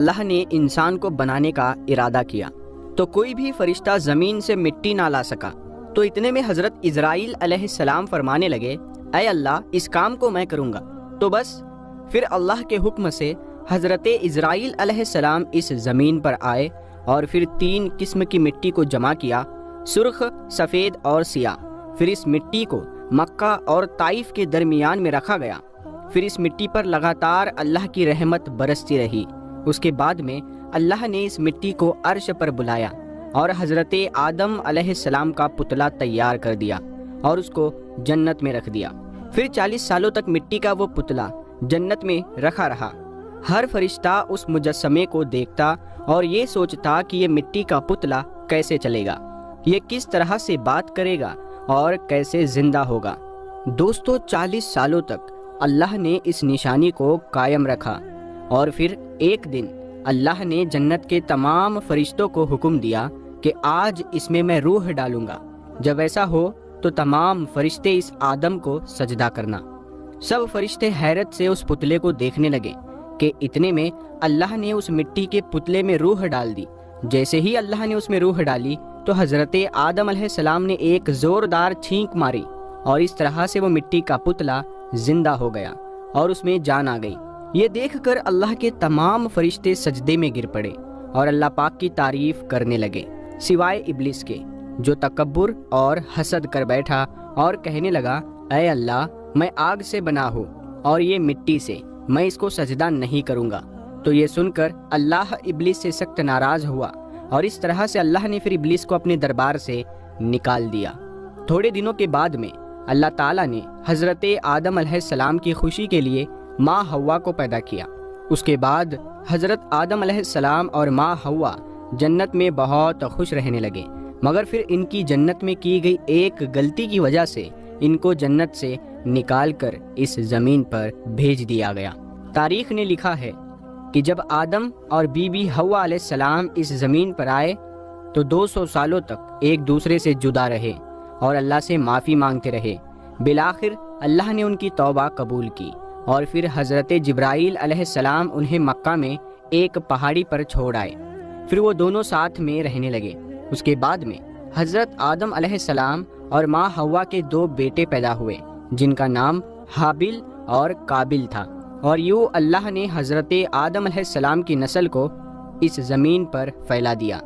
اللہ نے انسان کو بنانے کا ارادہ کیا تو کوئی بھی فرشتہ زمین سے مٹی نہ لا سکا، تو اتنے میں حضرت اسرائیل علیہ السلام فرمانے لگے، اے اللہ اس کام کو میں کروں گا۔ تو بس پھر اللہ کے حکم سے حضرت اسرائیل علیہ السلام اس زمین پر آئے اور پھر 3 قسم کی مٹی کو جمع کیا، سرخ، سفید اور سیاہ۔ پھر اس مٹی کو مکہ اور طائف کے درمیان میں رکھا گیا۔ پھر اس مٹی پر لگاتار اللہ کی رحمت برستی رہی۔ اس کے بعد میں اللہ نے اس مٹی کو عرش پر بلایا اور حضرت آدم علیہ السلام کا پتلا تیار کر دیا اور اس کو جنت میں رکھ دیا۔ پھر 40 سالوں تک مٹی کا وہ پتلا جنت میں رکھا رہا۔ ہر فرشتہ اس مجسمے کو دیکھتا اور یہ سوچتا کہ یہ مٹی کا پتلا کیسے چلے گا، یہ کس طرح سے بات کرے گا اور کیسے زندہ ہوگا۔ دوستو 40 سالوں تک اللہ نے اس نشانی کو قائم رکھا اور پھر ایک دن اللہ نے جنت کے تمام فرشتوں کو حکم دیا کہ آج اس میں میں روح ڈالوں گا۔ جب ایسا ہو تو تمام فرشتے اس آدم کو سجدہ کرنا۔ سب فرشتے حیرت سے اس پتلے کو دیکھنے لگے کہ اتنے میں اللہ نے اس مٹی کے پتلے میں روح ڈال دی۔ جیسے ہی اللہ نے اس میں روح ڈالی تو حضرت آدم علیہ السلام نے ایک زوردار چھینک ماری اور اس طرح سے وہ مٹی کا پتلا زندہ ہو گیا اور اس میں جان آ گئی۔ یہ دیکھ کر اللہ کے تمام فرشتے سجدے میں گر پڑے اور اللہ پاک کی تعریف کرنے لگے، سوائے ابلیس کے، جو تکبر اور حسد کر بیٹھا اور کہنے لگا، اے اللہ میں آگ سے بنا ہوں اور یہ مٹی سے، میں اس کو سجدہ نہیں کروں گا۔ تو یہ سن کر اللہ ابلیس سے سخت ناراض ہوا اور اس طرح سے اللہ نے پھر ابلیس کو اپنے دربار سے نکال دیا۔ تھوڑے دنوں کے بعد میں اللہ تعالیٰ نے حضرت آدم علیہ السلام کی خوشی کے لیے ماں حوا کو پیدا کیا۔ اس کے بعد حضرت آدم علیہ السلام اور ماں حوا جنت میں بہت خوش رہنے لگے، مگر پھر ان کی جنت میں کی گئی ایک غلطی کی وجہ سے ان کو جنت سے نکال کر اس زمین پر بھیج دیا گیا۔ تاریخ نے لکھا ہے کہ جب آدم اور بی بی حوا علیہ السلام اس زمین پر آئے تو 200 سالوں تک ایک دوسرے سے جدا رہے اور اللہ سے معافی مانگتے رہے۔ بالآخر اللہ نے ان کی توبہ قبول کی اور پھر حضرت جبرائیل علیہ السلام انہیں مکہ میں ایک پہاڑی پر چھوڑ آئے۔ پھر وہ دونوں ساتھ میں رہنے لگے۔ اس کے بعد میں حضرت آدم علیہ السلام اور ماں حوا کے 2 بیٹے پیدا ہوئے جن کا نام حابل اور قابل تھا، اور یوں اللہ نے حضرت آدم علیہ السلام کی نسل کو اس زمین پر پھیلا دیا۔